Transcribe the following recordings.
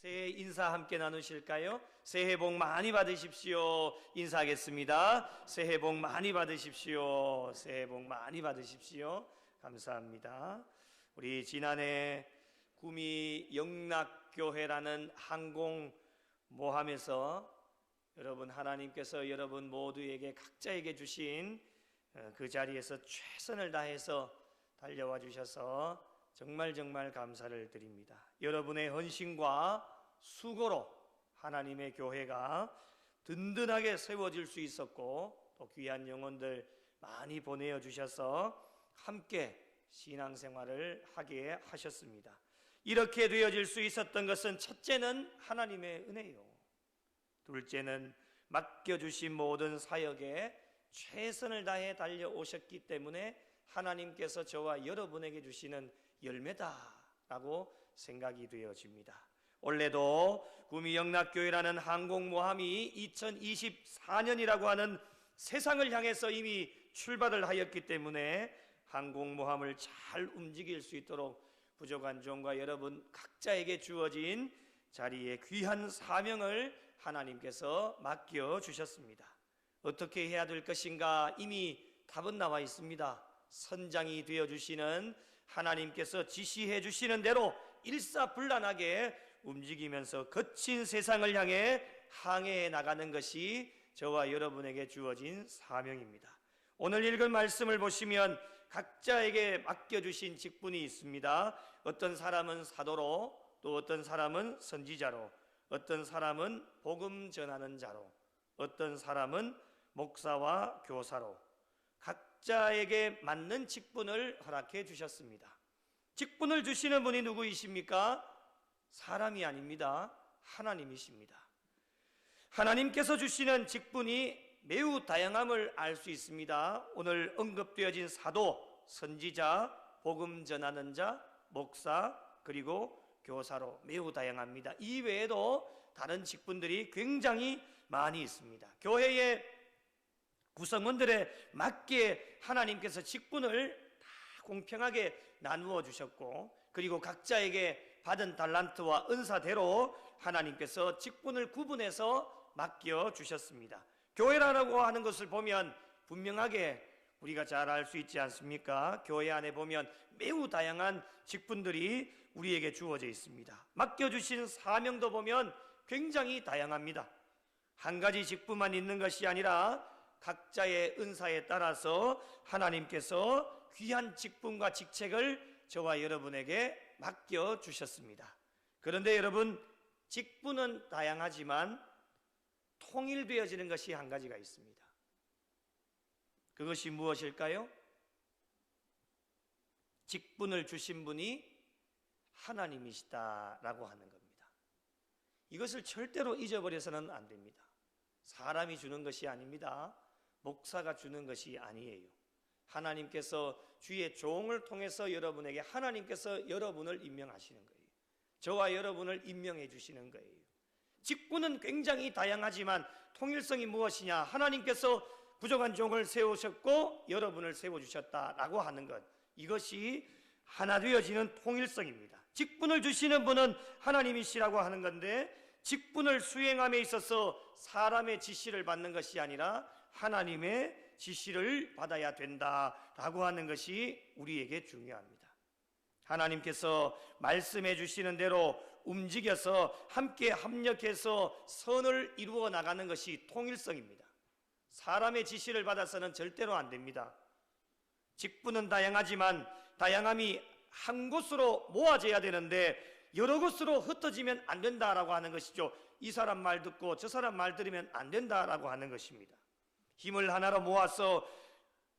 새해 인사 함께 나누실까요? 새해 복 많이 받으십시오. 인사하겠습니다. 새해 복 많이 받으십시오. 새해 복 많이 받으십시오. 감사합니다. 우리 지난해 구미 영락교회라는 항공 모함에서 여러분, 하나님께서 여러분 모두에게 각자에게 주신 그 자리에서 최선을 다해서 달려와 주셔서 정말 감사를 드립니다. 여러분의 헌신과 수고로 하나님의 교회가 든든하게 세워질 수 있었고, 또 귀한 영혼들 많이 보내어 주셔서 함께 신앙생활을 하게 하셨습니다. 이렇게 되어질 수 있었던 것은 첫째는 하나님의 은혜요, 둘째는 맡겨주신 모든 사역에 최선을 다해 달려오셨기 때문에 하나님께서 저와 여러분에게 주시는 열매다라고 생각이 되어집니다. 올해도 구미 영락교회라는 항공모함이 2024년이라고 하는 세상을 향해서 이미 출발을 하였기 때문에 항공모함을 잘 움직일 수 있도록 부족한 종과 여러분 각자에게 주어진 자리에 귀한 사명을 하나님께서 맡겨주셨습니다. 어떻게 해야 될 것인가? 이미 답은 나와 있습니다. 선장이 되어주시는 하나님께서 지시해 주시는 대로 일사불란하게 움직이면서 거친 세상을 향해 항해해 나가는 것이 저와 여러분에게 주어진 사명입니다. 오늘 읽은 말씀을 보시면 각자에게 맡겨주신 직분이 있습니다. 어떤 사람은 사도로, 또 어떤 사람은 선지자로, 어떤 사람은 복음 전하는 자로, 어떤 사람은 목사와 교사로 각자에게 맞는 직분을 허락해 주셨습니다. 직분을 주시는 분이 누구이십니까? 사람이 아닙니다. 하나님이십니다. 하나님께서 주시는 직분이 매우 다양함을 알 수 있습니다. 오늘 언급되어진 사도, 선지자, 복음 전하는 자, 목사, 그리고 교사로 매우 다양합니다. 이 외에도 다른 직분들이 굉장히 많이 있습니다. 교회의 구성원들에 맞게 하나님께서 직분을 다 공평하게 나누어 주셨고, 그리고 각자에게 받은 달란트와 은사대로 하나님께서 직분을 구분해서 맡겨 주셨습니다. 교회라고 하는 것을 보면 분명하게 우리가 잘 알 수 있지 않습니까? 교회 안에 보면 매우 다양한 직분들이 우리에게 주어져 있습니다. 맡겨주신 사명도 보면 굉장히 다양합니다. 한 가지 직분만 있는 것이 아니라 각자의 은사에 따라서 하나님께서 귀한 직분과 직책을 저와 여러분에게 맡겨주셨습니다. 그런데 여러분, 직분은 다양하지만 통일되어지는 것이 한 가지가 있습니다. 그것이 무엇일까요? 직분을 주신 분이 하나님이시다라고 하는 겁니다. 이것을 절대로 잊어버려서는 안 됩니다. 사람이 주는 것이 아닙니다. 목사가 주는 것이 아니에요. 하나님께서 주의 종을 통해서 여러분에게 하나님께서 여러분을 임명하시는 거예요. 저와 여러분을 임명해 주시는 거예요. 직분은 굉장히 다양하지만 통일성이 무엇이냐? 하나님께서 부족한 종을 세우셨고 여러분을 세워주셨다라고 하는 것, 이것이 하나 되어지는 통일성입니다. 직분을 주시는 분은 하나님이시라고 하는 건데, 직분을 수행함에 있어서 사람의 지시를 받는 것이 아니라 하나님의 지시를 받아야 된다라고 하는 것이 우리에게 중요합니다. 하나님께서 말씀해 주시는 대로 움직여서 함께 합력해서 선을 이루어 나가는 것이 통일성입니다. 사람의 지시를 받아서는 절대로 안 됩니다. 직분은 다양하지만 다양함이 한 곳으로 모아져야 되는데 여러 곳으로 흩어지면 안 된다라고 하는 것이죠. 이 사람 말 듣고 저 사람 말 들으면 안 된다라고 하는 것입니다. 힘을 하나로 모아서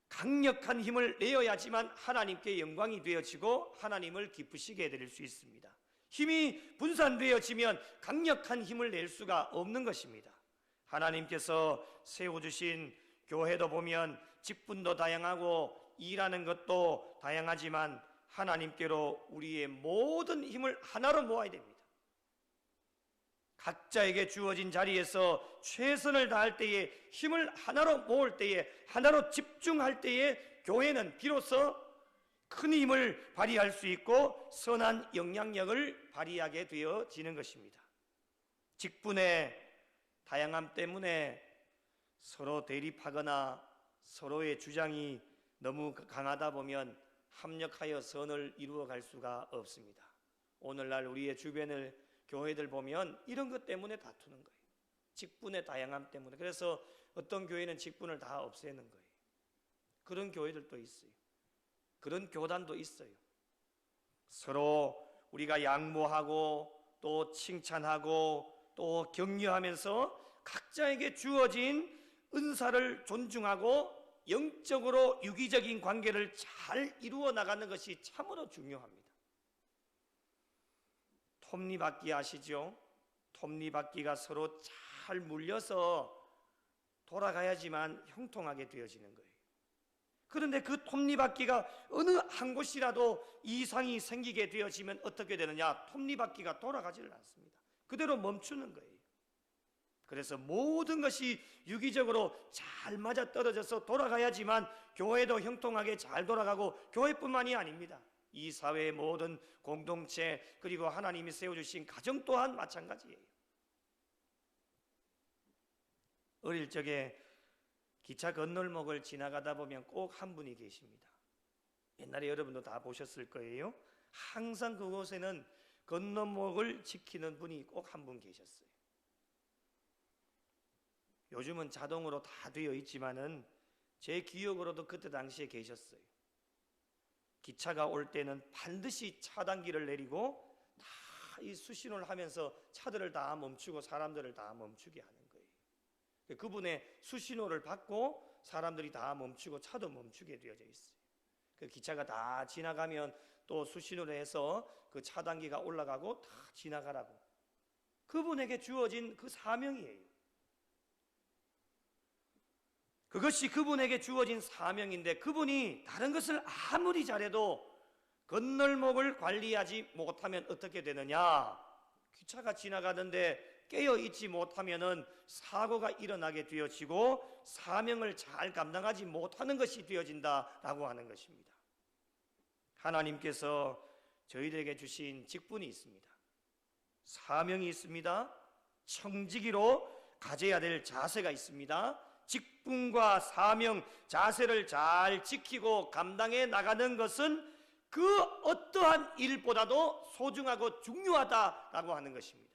강력한 힘을 내어야지만 하나님께 영광이 되어지고 하나님을 기쁘시게 해드릴 수 있습니다. 힘이 분산되어지면 강력한 힘을 낼 수가 없는 것입니다. 하나님께서 세워주신 교회도 보면 직분도 다양하고 일하는 것도 다양하지만 하나님께로 우리의 모든 힘을 하나로 모아야 됩니다. 각자에게 주어진 자리에서 최선을 다할 때에, 힘을 하나로 모을 때에, 하나로 집중할 때에 교회는 비로소 큰 힘을 발휘할 수 있고 선한 영향력을 발휘하게 되어지는 것입니다. 직분의 다양함 때문에 서로 대립하거나 서로의 주장이 너무 강하다 보면 합력하여 선을 이루어갈 수가 없습니다. 오늘날 우리의 주변을 교회들 보면 이런 것 때문에 다투는 거예요. 직분의 다양함 때문에. 그래서 어떤 교회는 직분을 다 없애는 거예요. 그런 교회들도 있어요. 그런 교단도 있어요. 서로 우리가 양보하고 또 칭찬하고 또 격려하면서 각자에게 주어진 은사를 존중하고 영적으로 유기적인 관계를 잘 이루어 나가는 것이 참으로 중요합니다. 톱니바퀴 아시죠? 톱니바퀴가 서로 잘 물려서 돌아가야지만 형통하게 되어지는 거예요. 그런데 그 톱니바퀴가 어느 한 곳이라도 이상이 생기게 되어지면 어떻게 되느냐? 톱니바퀴가 돌아가지를 않습니다. 그대로 멈추는 거예요. 그래서 모든 것이 유기적으로 잘 맞아떨어져서 돌아가야지만 교회도 형통하게 잘 돌아가고, 교회뿐만이 아닙니다. 이 사회의 모든 공동체, 그리고 하나님이 세워주신 가정 또한 마찬가지예요. 어릴 적에 기차 건널목을 지나가다 보면 꼭 한 분이 계십니다. 옛날에 여러분도 다 보셨을 거예요. 항상 그곳에는 건널목을 지키는 분이 꼭 한 분 계셨어요. 요즘은 자동으로 다 되어 있지만은 제 기억으로도 그때 당시에 계셨어요. 기차가 올 때는 반드시 차단기를 내리고 다 이 수신호를 하면서 차들을 다 멈추고 사람들을 다 멈추게 하는 거예요. 그분의 수신호를 받고 사람들이 다 멈추고 차도 멈추게 되어져 있어요. 그 기차가 다 지나가면 또 수신호를 해서 그 차단기가 올라가고 다 지나가라고. 그분에게 주어진 그 사명이에요. 그것이 그분에게 주어진 사명인데, 그분이 다른 것을 아무리 잘해도 건널목을 관리하지 못하면 어떻게 되느냐? 기차가 지나가는데 깨어 있지 못하면은 사고가 일어나게 되어지고 사명을 잘 감당하지 못하는 것이 되어진다라고 하는 것입니다. 하나님께서 저희들에게 주신 직분이 있습니다. 사명이 있습니다. 청지기로 가져야 될 자세가 있습니다. 직분과 사명, 자세를 잘 지키고 감당해 나가는 것은 그 어떠한 일보다도 소중하고 중요하다라고 하는 것입니다.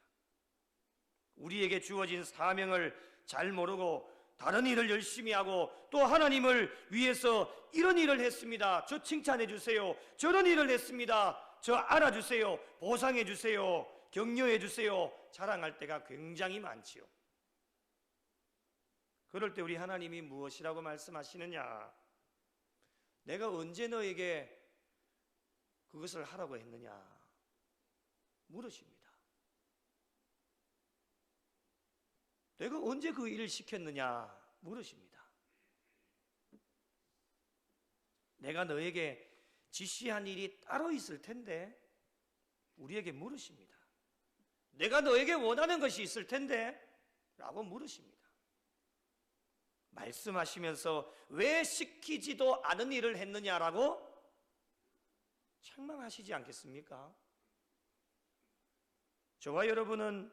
우리에게 주어진 사명을 잘 모르고 다른 일을 열심히 하고, 또 하나님을 위해서 이런 일을 했습니다, 저 칭찬해 주세요, 저런 일을 했습니다, 저 알아주세요, 보상해 주세요, 격려해 주세요, 자랑할 때가 굉장히 많지요. 그럴 때 우리 하나님이 무엇이라고 말씀하시느냐? 내가 언제 너에게 그것을 하라고 했느냐? 물으십니다. 내가 언제 그 일을 시켰느냐? 물으십니다. 내가 너에게 지시한 일이 따로 있을 텐데 우리에게 물으십니다. 내가 너에게 원하는 것이 있을 텐데 라고 물으십니다. 말씀하시면서 왜 시키지도 않은 일을 했느냐라고 책망하시지 않겠습니까? 저와 여러분은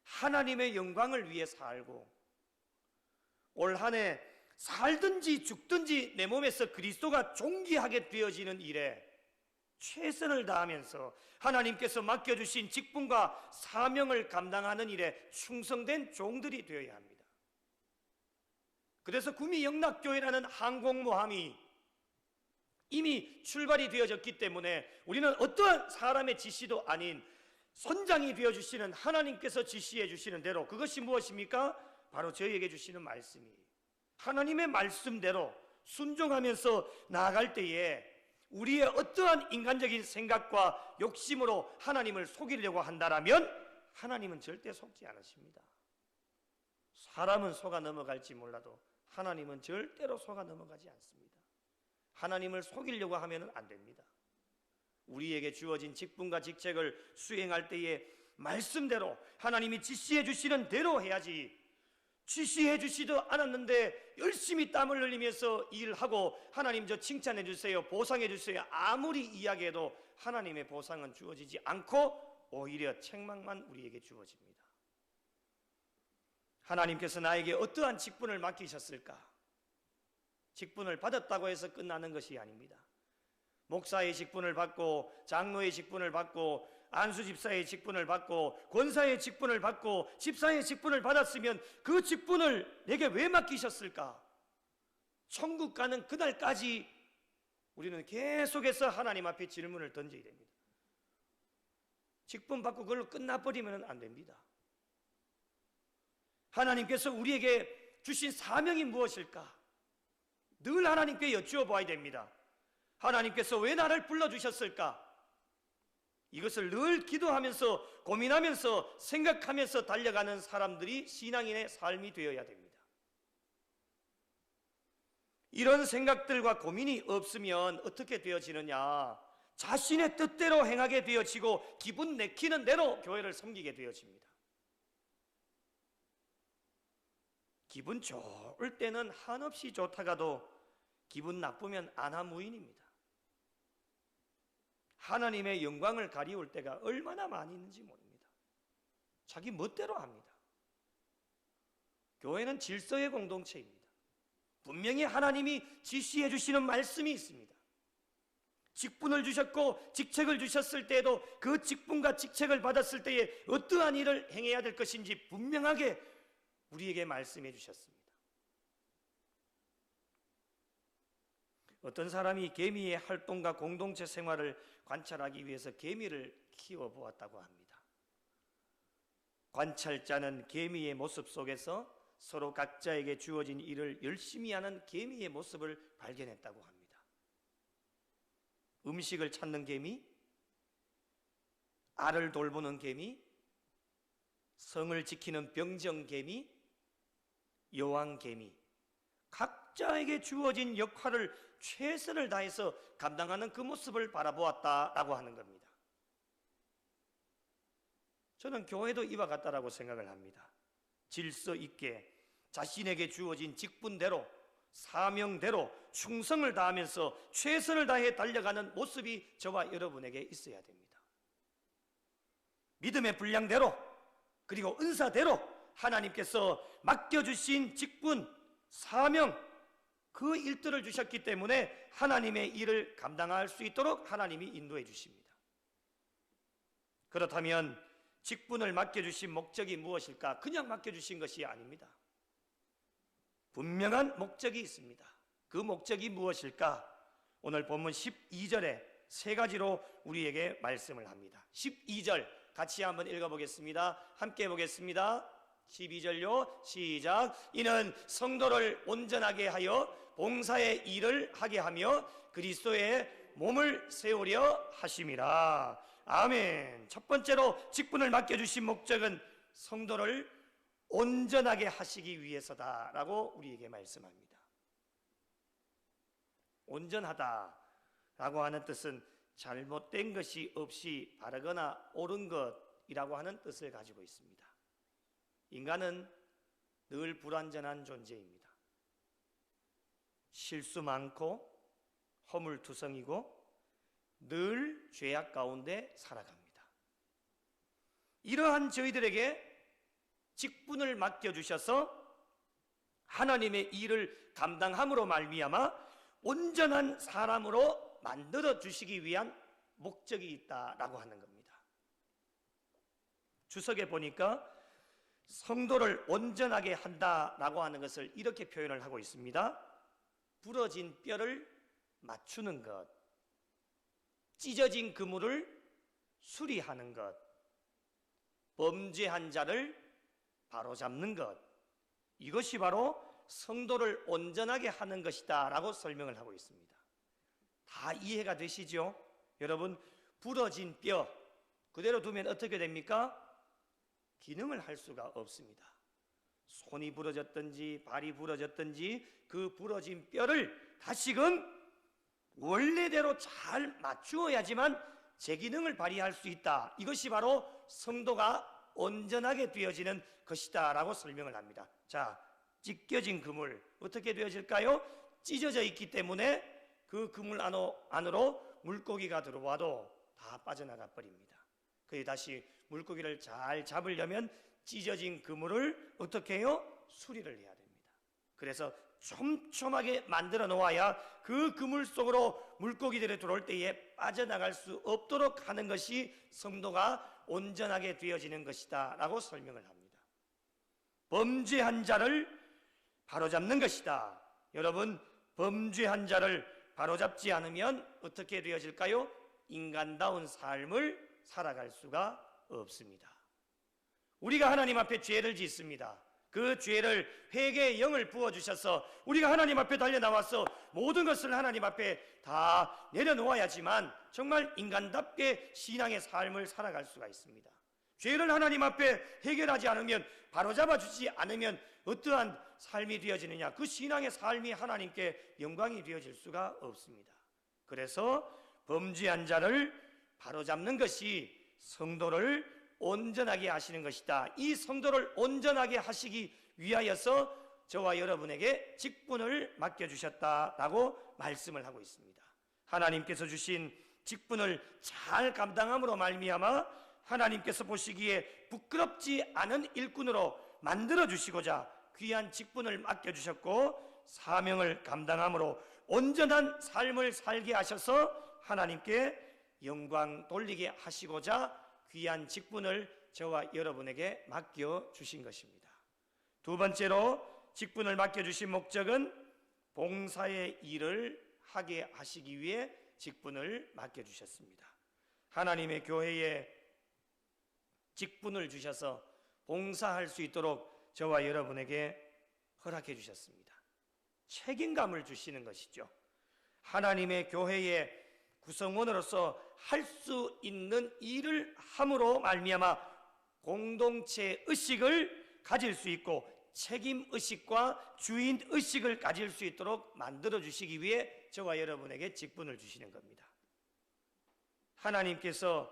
하나님의 영광을 위해 살고, 올 한 해 살든지 죽든지 내 몸에서 그리스도가 존귀하게 되어지는 일에 최선을 다하면서 하나님께서 맡겨주신 직분과 사명을 감당하는 일에 충성된 종들이 되어야 합니다. 그래서 구미영락교회라는 항공모함이 이미 출발이 되어졌기 때문에 우리는 어떠한 사람의 지시도 아닌 선장이 되어주시는 하나님께서 지시해 주시는 대로, 그것이 무엇입니까? 바로 저희에게 주시는 말씀이에요. 하나님의 말씀대로 순종하면서 나아갈 때에 우리의 어떠한 인간적인 생각과 욕심으로 하나님을 속이려고 한다면 하나님은 절대 속지 않으십니다. 사람은 속아 넘어갈지 몰라도 하나님은 절대로 속아 넘어가지 않습니다. 하나님을 속이려고 하면 안 됩니다. 우리에게 주어진 직분과 직책을 수행할 때에 말씀대로 하나님이 지시해 주시는 대로 해야지, 지시해 주시도 않았는데 열심히 땀을 흘리면서 일하고 하나님 저 칭찬해 주세요, 보상해 주세요 아무리 이야기해도 하나님의 보상은 주어지지 않고 오히려 책망만 우리에게 주어집니다. 하나님께서 나에게 어떠한 직분을 맡기셨을까? 직분을 받았다고 해서 끝나는 것이 아닙니다. 목사의 직분을 받고 장로의 직분을 받고 안수집사의 직분을 받고 권사의 직분을 받고 집사의 직분을 받았으면 그 직분을 내게 왜 맡기셨을까? 천국 가는 그날까지 우리는 계속해서 하나님 앞에 질문을 던져야 됩니다. 직분 받고 그걸로 끝나버리면 안 됩니다. 하나님께서 우리에게 주신 사명이 무엇일까? 늘 하나님께 여쭈어 보아야 됩니다. 하나님께서 왜 나를 불러주셨을까? 이것을 늘 기도하면서 고민하면서 생각하면서 달려가는 사람들이 신앙인의 삶이 되어야 됩니다. 이런 생각들과 고민이 없으면 어떻게 되어지느냐? 자신의 뜻대로 행하게 되어지고 기분 내키는 대로 교회를 섬기게 되어집니다. 기분 좋을 때는 한없이 좋다가도 기분 나쁘면 안하무인입니다. 하나님의 영광을 가리울 때가 얼마나 많이 있는지 모릅니다. 자기 멋대로 합니다. 교회는 질서의 공동체입니다. 분명히 하나님이 지시해 주시는 말씀이 있습니다. 직분을 주셨고 직책을 주셨을 때에도 그 직분과 직책을 받았을 때에 어떠한 일을 행해야 될 것인지 분명하게 우리에게 말씀해 주셨습니다. 어떤 사람이 개미의 활동과 공동체 생활을 관찰하기 위해서 개미를 키워보았다고 합니다. 관찰자는 개미의 모습 속에서 서로 각자에게 주어진 일을 열심히 하는 개미의 모습을 발견했다고 합니다. 음식을 찾는 개미, 알을 돌보는 개미, 성을 지키는 병정 개미, 여왕 개미, 각자에게 주어진 역할을 최선을 다해서 감당하는 그 모습을 바라보았다라고 하는 겁니다. 저는 교회도 이와 같다라고 생각을 합니다. 질서 있게 자신에게 주어진 직분대로 사명대로 충성을 다하면서 최선을 다해 달려가는 모습이 저와 여러분에게 있어야 됩니다. 믿음의 분량대로 그리고 은사대로 하나님께서 맡겨주신 직분, 사명, 그 일들을 주셨기 때문에 하나님의 일을 감당할 수 있도록 하나님이 인도해 주십니다. 그렇다면 직분을 맡겨주신 목적이 무엇일까? 그냥 맡겨주신 것이 아닙니다. 분명한 목적이 있습니다. 그 목적이 무엇일까? 오늘 본문 12절에 세 가지로 우리에게 말씀을 합니다. 12절 같이 한번 읽어보겠습니다. 함께 보겠습니다. 12절요. 시작. 이는 성도를 온전하게 하여 봉사의 일을 하게 하며 그리스도의 몸을 세우려 하심이라. 아멘. 첫 번째로 직분을 맡겨주신 목적은 성도를 온전하게 하시기 위해서다라고 우리에게 말씀합니다. 온전하다라고 하는 뜻은 잘못된 것이 없이 바르거나 옳은 것이라고 하는 뜻을 가지고 있습니다. 인간은 늘 불완전한 존재입니다. 실수 많고 허물투성이고 늘 죄악 가운데 살아갑니다. 이러한 저희들에게 직분을 맡겨주셔서 하나님의 일을 감당함으로 말미암아 온전한 사람으로 만들어주시기 위한 목적이 있다라고 하는 겁니다. 주석에 보니까 성도를 온전하게 한다라고 하는 것을 이렇게 표현을 하고 있습니다. 부러진 뼈를 맞추는 것, 찢어진 그물을 수리하는 것, 범죄한 자를 바로잡는 것, 이것이 바로 성도를 온전하게 하는 것이다 라고 설명을 하고 있습니다. 다 이해가 되시죠? 여러분, 부러진 뼈 그대로 두면 어떻게 됩니까? 기능을 할 수가 없습니다. 손이 부러졌든지 발이 부러졌든지 그 부러진 뼈를 다시금 원래대로 잘 맞추어야지만 제 기능을 발휘할 수 있다. 이것이 바로 성도가 온전하게 되어지는 것이다 라고 설명을 합니다. 자, 찢겨진 그물 어떻게 되어질까요? 찢어져 있기 때문에 그 그물 안으로 물고기가 들어와도 다 빠져나가 버립니다. 그에 다시 물고기를 잘 잡으려면 찢어진 그물을 어떻게 해요? 수리를 해야 됩니다. 그래서 촘촘하게 만들어 놓아야 그 그물 속으로 물고기들이 들어올 때에 빠져나갈 수 없도록 하는 것이 성도가 온전하게 되어지는 것이다 라고 설명을 합니다. 범죄한 자를 바로잡는 것이다. 여러분, 범죄한 자를 바로잡지 않으면 어떻게 되어질까요? 인간다운 삶을 살아갈 수가 없습니다. 우리가 하나님 앞에 죄를 짓습니다. 그 죄를 회개의 영을 부어주셔서 우리가 하나님 앞에 달려나와서 모든 것을 하나님 앞에 다 내려놓아야지만 정말 인간답게 신앙의 삶을 살아갈 수가 있습니다. 죄를 하나님 앞에 해결하지 않으면, 바로잡아 주지 않으면 어떠한 삶이 되어지느냐? 그 신앙의 삶이 하나님께 영광이 되어질 수가 없습니다. 그래서 범죄한 자를 바로잡는 것이 성도를 온전하게 하시는 것이다. 이 성도를 온전하게 하시기 위하여서 저와 여러분에게 직분을 맡겨주셨다라고 말씀을 하고 있습니다. 하나님께서 주신 직분을 잘 감당함으로 말미암아 하나님께서 보시기에 부끄럽지 않은 일꾼으로 만들어주시고자 귀한 직분을 맡겨주셨고, 사명을 감당함으로 온전한 삶을 살게 하셔서 하나님께 영광 돌리게 하시고자 귀한 직분을 저와 여러분에게 맡겨주신 것입니다. 두 번째로 직분을 맡겨주신 목적은 봉사의 일을 하게 하시기 위해 직분을 맡겨주셨습니다. 하나님의 교회에 직분을 주셔서 봉사할 수 있도록 저와 여러분에게 허락해 주셨습니다. 책임감을 주시는 것이죠. 하나님의 교회의 구성원으로서 할 수 있는 일을 함으로 말미암아 공동체 의식을 가질 수 있고 책임 의식과 주인 의식을 가질 수 있도록 만들어 주시기 위해 저와 여러분에게 직분을 주시는 겁니다. 하나님께서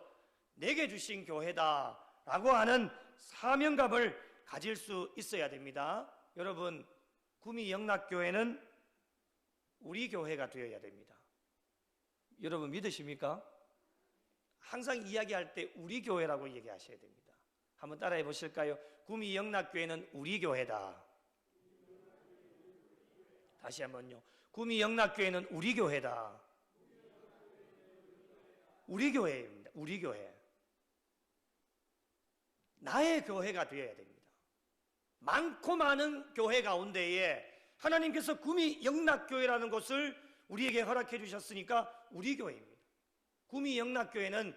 내게 주신 교회다라고 하는 사명감을 가질 수 있어야 됩니다. 여러분, 구미 영락교회는 우리 교회가 되어야 됩니다. 여러분 믿으십니까? 항상 이야기할 때 우리 교회라고 얘기하셔야 됩니다. 한번 따라해 보실까요? 구미 영락교회는 우리 교회다. 다시 한번요. 구미 영락교회는 우리 교회다. 우리 교회입니다. 우리 교회. 나의 교회가 되어야 됩니다. 많고 많은 교회 가운데에 하나님께서 구미 영락교회라는 곳을 우리에게 허락해 주셨으니까 우리 교회입니다. 구미 영락교회는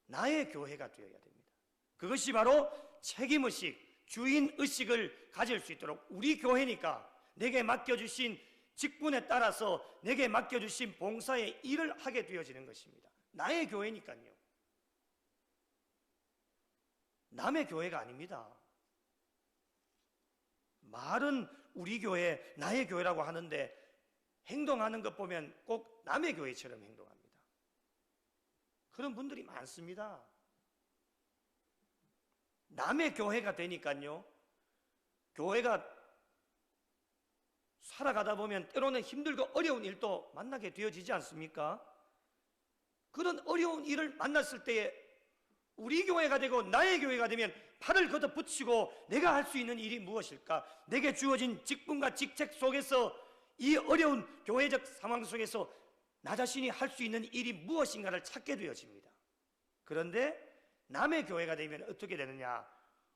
나의 교회가 되어야 됩니다. 그것이 바로 책임의식, 주인의식을 가질 수 있도록 우리 교회니까 내게 맡겨주신 직분에 따라서 내게 맡겨주신 봉사의 일을 하게 되어지는 것입니다. 나의 교회니까요. 남의 교회가 아닙니다. 말은 우리 교회, 나의 교회라고 하는데 행동하는 것 보면 꼭 남의 교회처럼 행동합니다. 그런 분들이 많습니다. 남의 교회가 되니까요, 교회가 살아가다 보면 때로는 힘들고 어려운 일도 만나게 되어지지 않습니까? 그런 어려운 일을 만났을 때에 우리 교회가 되고 나의 교회가 되면 팔을 걷어붙이고 내가 할 수 있는 일이 무엇일까? 내게 주어진 직분과 직책 속에서 이 어려운 교회적 상황 속에서 나 자신이 할 수 있는 일이 무엇인가를 찾게 되어집니다. 그런데 남의 교회가 되면 어떻게 되느냐?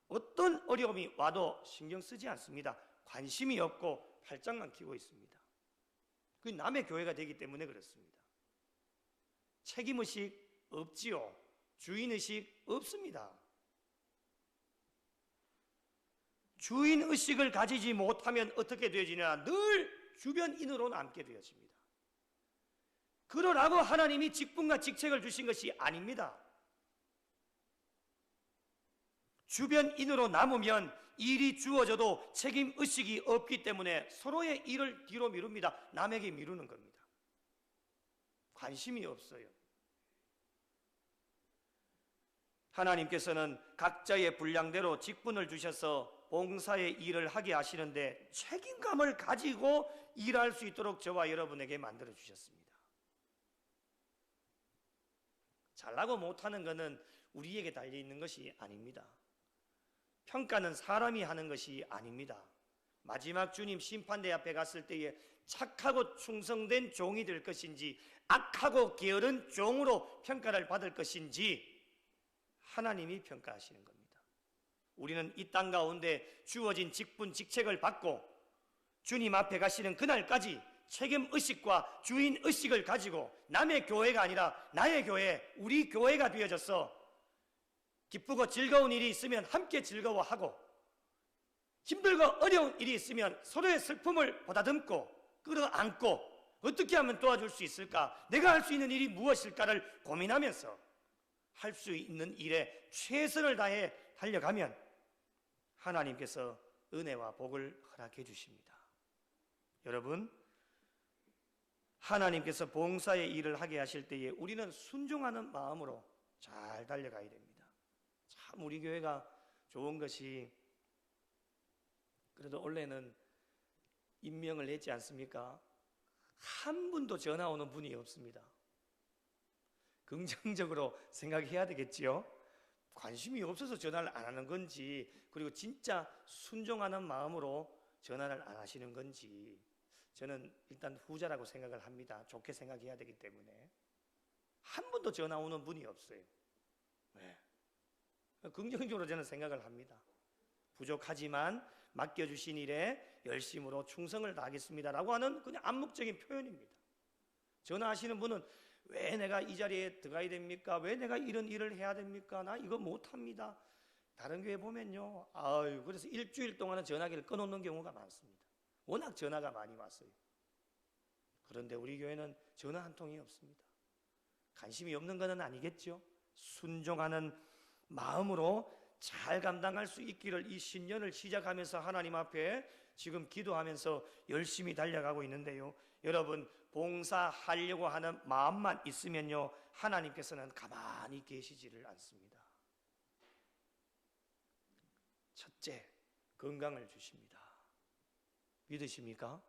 어떤 어려움이 와도 신경 쓰지 않습니다. 관심이 없고 팔짱만 끼고 있습니다. 그 남의 교회가 되기 때문에 그렇습니다. 책임의식 없지요. 주인의식 없습니다. 주인의식을 가지지 못하면 어떻게 되어지냐? 늘 주변인으로 남게 되어집니다. 그러라고 하나님이 직분과 직책을 주신 것이 아닙니다. 주변인으로 남으면 일이 주어져도 책임의식이 없기 때문에 서로의 일을 뒤로 미룹니다. 남에게 미루는 겁니다. 관심이 없어요. 하나님께서는 각자의 분량대로 직분을 주셔서 봉사의 일을 하게 하시는데 책임감을 가지고 일할 수 있도록 저와 여러분에게 만들어 주셨습니다. 잘나고 못하는 것은 우리에게 달려있는 것이 아닙니다. 평가는 사람이 하는 것이 아닙니다. 마지막 주님 심판대 앞에 갔을 때에 착하고 충성된 종이 될 것인지 악하고 게으른 종으로 평가를 받을 것인지 하나님이 평가하시는 겁니다. 우리는 이 땅 가운데 주어진 직분 직책을 받고 주님 앞에 가시는 그날까지 책임의식과 주인의식을 가지고 남의 교회가 아니라 나의 교회, 우리 교회가 되어져서 기쁘고 즐거운 일이 있으면 함께 즐거워하고 힘들고 어려운 일이 있으면 서로의 슬픔을 보다듬고 끌어안고 어떻게 하면 도와줄 수 있을까? 내가 할 수 있는 일이 무엇일까를 고민하면서 할 수 있는 일에 최선을 다해 달려가면 하나님께서 은혜와 복을 허락해 주십니다. 여러분, 하나님께서 봉사의 일을 하게 하실 때에 우리는 순종하는 마음으로 잘 달려가야 됩니다. 참 우리 교회가 좋은 것이 그래도 원래는 임명을 했지 않습니까? 한 분도 전화 오는 분이 없습니다. 긍정적으로 생각해야 되겠지요. 관심이 없어서 전화를 안 하는 건지, 그리고 진짜 순종하는 마음으로 전화를 안 하시는 건지, 저는 일단 후자라고 생각을 합니다. 좋게 생각해야 되기 때문에. 한 번도 전화 오는 분이 없어요. 네. 긍정적으로 저는 생각을 합니다. 부족하지만 맡겨주신 일에 열심으로 충성을 다하겠습니다라고 하는 그냥 암묵적인 표현입니다. 전화하시는 분은 왜 내가 이 자리에 들어가야 됩니까? 왜 내가 이런 일을 해야 됩니까? 나 이거 못합니다. 다른 교회 보면요, 그래서 일주일 동안은 전화기를 꺼놓는 경우가 많습니다. 워낙 전화가 많이 왔어요. 그런데 우리 교회는 전화 한 통이 없습니다. 관심이 없는 것은 아니겠죠. 순종하는 마음으로 잘 감당할 수 있기를 이 신년을 시작하면서 하나님 앞에 지금 기도하면서 열심히 달려가고 있는데요. 여러분, 봉사하려고 하는 마음만 있으면요, 하나님께서는 가만히 계시지를 않습니다. 첫째, 건강을 주십니다. 믿으십니까?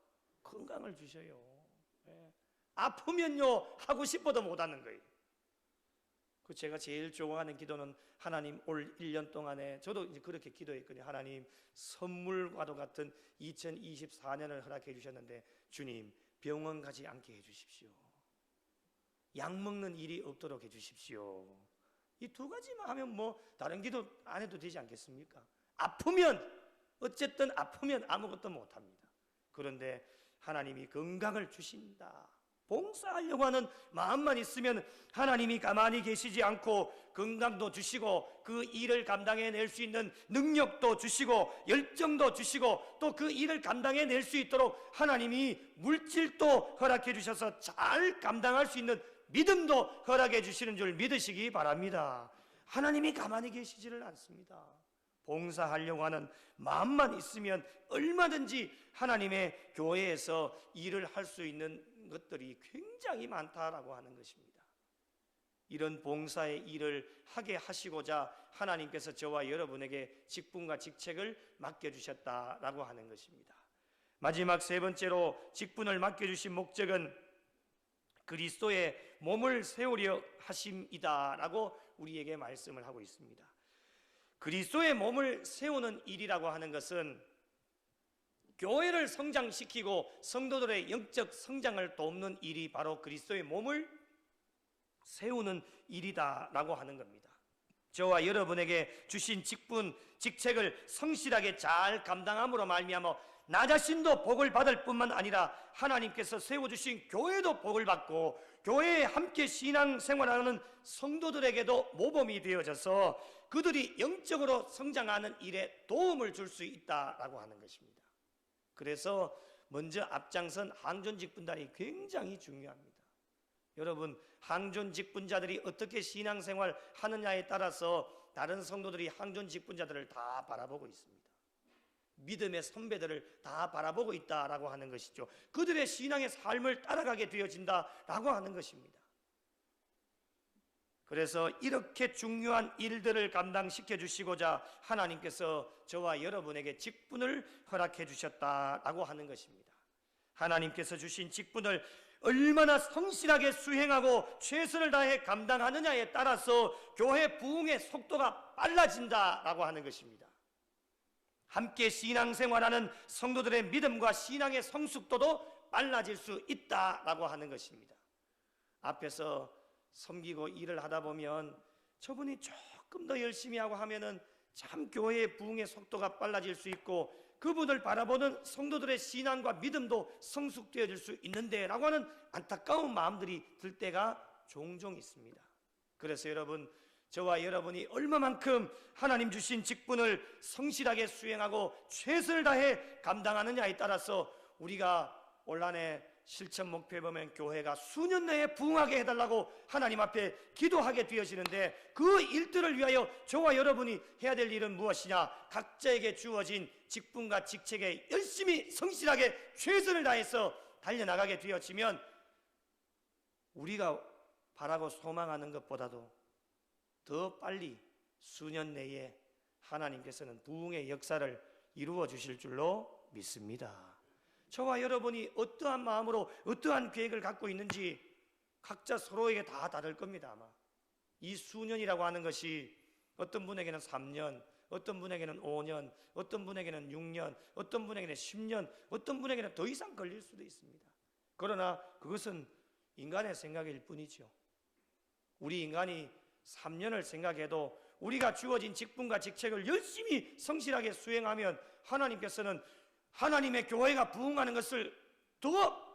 건강을 주셔요. 네. 아프면요, 하고 싶어도 못하는 거예요. 제가 제일 좋아하는 기도는 하나님 올 1년 동안에 저도 이제 그렇게 기도했거든요. 하나님, 선물과도 같은 2024년을 허락해 주셨는데 주님, 병원 가지 않게 해 주십시오. 약 먹는 일이 없도록 해 주십시오. 이 두 가지만 하면 뭐 다른 기도 안 해도 되지 않겠습니까? 어쨌든 아프면 아무것도 못합니다. 그런데 하나님이 건강을 주신다. 봉사하려고 하는 마음만 있으면 하나님이 가만히 계시지 않고 건강도 주시고 그 일을 감당해낼 수 있는 능력도 주시고 열정도 주시고 또 그 일을 감당해낼 수 있도록 하나님이 물질도 허락해 주셔서 잘 감당할 수 있는 믿음도 허락해 주시는 줄 믿으시기 바랍니다. 하나님이 가만히 계시지를 않습니다. 봉사하려고 하는 마음만 있으면 얼마든지 하나님의 교회에서 일을 할 수 있는 것들이 굉장히 많다라고 하는 것입니다. 이런 봉사의 일을 하게 하시고자 하나님께서 저와 여러분에게 직분과 직책을 맡겨주셨다라고 하는 것입니다. 마지막 세 번째로 직분을 맡겨주신 목적은 그리스도의 몸을 세우려 하심이다라고 우리에게 말씀을 하고 있습니다. 그리스도의 몸을 세우는 일이라고 하는 것은 교회를 성장시키고 성도들의 영적 성장을 돕는 일이 바로 그리스도의 몸을 세우는 일이다라고 하는 겁니다. 저와 여러분에게 주신 직분, 직책을 성실하게 잘 감당함으로 말미암아 나 자신도 복을 받을 뿐만 아니라 하나님께서 세워주신 교회도 복을 받고 교회에 함께 신앙생활하는 성도들에게도 모범이 되어져서 그들이 영적으로 성장하는 일에 도움을 줄 수 있다라고 하는 것입니다. 그래서 먼저 앞장선 항존 직분자들이 굉장히 중요합니다. 여러분, 항존 직분자들이 어떻게 신앙생활 하느냐에 따라서 다른 성도들이 항존 직분자들을 다 바라보고 있습니다. 믿음의 선배들을 다 바라보고 있다라고 하는 것이죠. 그들의 신앙의 삶을 따라가게 되어진다라고 하는 것입니다. 그래서 이렇게 중요한 일들을 감당시켜 주시고자 하나님께서 저와 여러분에게 직분을 허락해 주셨다라고 하는 것입니다. 하나님께서 주신 직분을 얼마나 성실하게 수행하고 최선을 다해 감당하느냐에 따라서 교회 부흥의 속도가 빨라진다라고 하는 것입니다. 함께 신앙생활하는 성도들의 믿음과 신앙의 성숙도도 빨라질 수 있다라고 하는 것입니다. 앞에서 섬기고 일을 하다 보면 저분이 조금 더 열심히 하고 하면은 참 교회의 부흥의 속도가 빨라질 수 있고 그분을 바라보는 성도들의 신앙과 믿음도 성숙되어질 수 있는데 라고 하는 안타까운 마음들이 들 때가 종종 있습니다. 그래서 여러분, 저와 여러분이 얼마만큼 하나님 주신 직분을 성실하게 수행하고 최선을 다해 감당하느냐에 따라서 우리가 올 한해 실천 목표에 보면 교회가 수년 내에 부흥하게 해달라고 하나님 앞에 기도하게 되어지는데 그 일들을 위하여 저와 여러분이 해야 될 일은 무엇이냐? 각자에게 주어진 직분과 직책에 열심히 성실하게 최선을 다해서 달려나가게 되어지면 우리가 바라고 소망하는 것보다도 더 빨리 수년 내에 하나님께서는 부흥의 역사를 이루어 주실 줄로 믿습니다. 저와 여러분이 어떠한 마음으로 어떠한 계획을 갖고 있는지 각자 서로에게 다 다를 겁니다. 아마 이 수년이라고 하는 것이 어떤 분에게는 3년, 어떤 분에게는 5년, 어떤 분에게는 6년, 어떤 분에게는 10년, 어떤 분에게는 더 이상 걸릴 수도 있습니다. 그러나 그것은 인간의 생각일 뿐이죠. 우리 인간이 3년을 생각해도 우리가 주어진 직분과 직책을 열심히 성실하게 수행하면 하나님께서는 하나님의 교회가 부흥하는 것을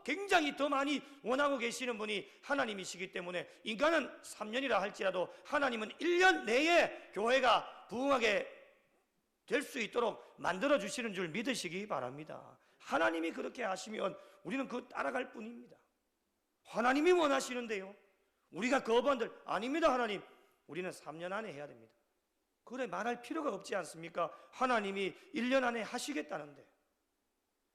굉장히 더 많이 원하고 계시는 분이 하나님이시기 때문에 인간은 3년이라 할지라도 하나님은 1년 내에 교회가 부흥하게 될 수 있도록 만들어 주시는 줄 믿으시기 바랍니다. 하나님이 그렇게 하시면 우리는 그거 따라갈 뿐입니다. 하나님이 원하시는데요, 우리가 거부한들 아닙니다. 하나님, 우리는 3년 안에 해야 됩니다. 그래 말할 필요가 없지 않습니까? 하나님이 1년 안에 하시겠다는데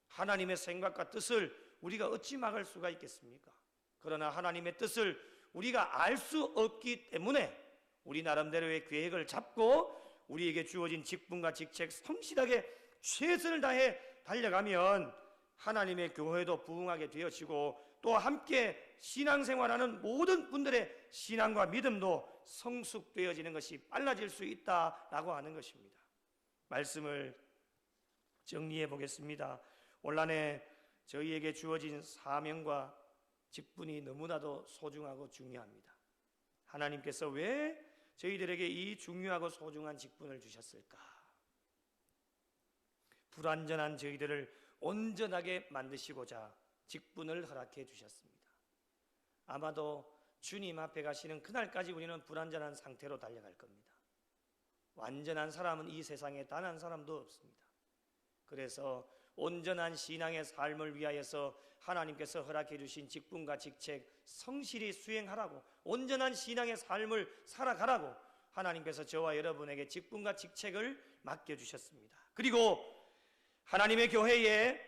하나님의 생각과 뜻을 우리가 어찌 막을 수가 있겠습니까? 그러나 하나님의 뜻을 우리가 알 수 없기 때문에 우리 나름대로의 계획을 잡고 우리에게 주어진 직분과 직책 성실하게 최선을 다해 달려가면 하나님의 교회도 부흥하게 되어지고 또 함께 신앙생활하는 모든 분들의 신앙과 믿음도 성숙되어지는 것이 빨라질 수 있다라고 하는 것입니다. 말씀을 정리해 보겠습니다. 올 한해 저희에게 주어진 사명과 직분이 너무나도 소중하고 중요합니다. 하나님께서 왜 저희들에게 이 중요하고 소중한 직분을 주셨을까? 불완전한 저희들을 온전하게 만드시고자 직분을 허락해 주셨습니다. 아마도 주님 앞에 가시는 그날까지 우리는 불완전한 상태로 달려갈 겁니다. 완전한 사람은 이 세상에 단 한 사람도 없습니다. 그래서 온전한 신앙의 삶을 위하여서 하나님께서 허락해 주신 직분과 직책 성실히 수행하라고, 온전한 신앙의 삶을 살아가라고 하나님께서 저와 여러분에게 직분과 직책을 맡겨주셨습니다. 그리고 하나님의 교회에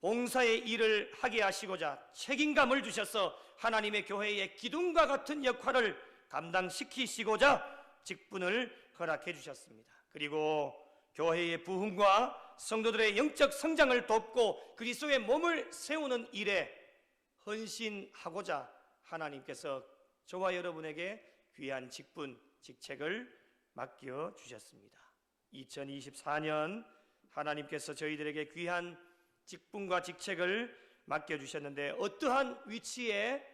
봉사의 일을 하게 하시고자 책임감을 주셔서 하나님의 교회의 기둥과 같은 역할을 감당시키시고자 직분을 허락해 주셨습니다. 그리고 교회의 부흥과 성도들의 영적 성장을 돕고 그리스도의 몸을 세우는 일에 헌신하고자 하나님께서 저와 여러분에게 귀한 직분, 직책을 맡겨주셨습니다. 2024년 하나님께서 저희들에게 귀한 직분과 직책을 맡겨주셨는데 어떠한 위치에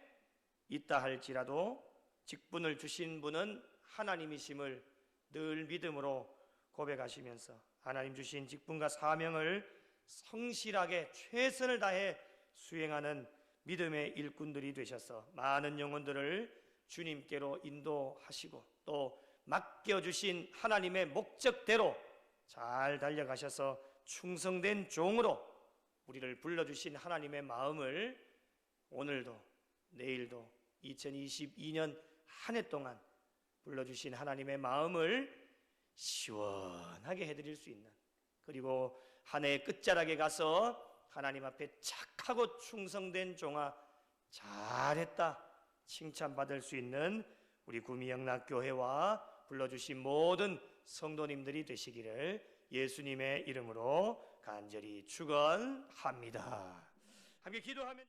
있다 할지라도 직분을 주신 분은 하나님이심을 늘 믿음으로 고백하시면서 하나님 주신 직분과 사명을 성실하게 최선을 다해 수행하는 믿음의 일꾼들이 되셔서 많은 영혼들을 주님께로 인도하시고 또 맡겨주신 하나님의 목적대로 잘 달려가셔서 충성된 종으로 우리를 불러주신 하나님의 마음을 오늘도 내일도 2022년 한 해 동안 불러주신 하나님의 마음을 시원하게 해드릴 수 있는, 그리고 한 해의 끝자락에 가서 하나님 앞에 착하고 충성된 종아 잘했다 칭찬받을 수 있는 우리 구미영락교회와 불러주신 모든 성도님들이 되시기를 예수님의 이름으로 간절히 축원합니다. 함께 기도하면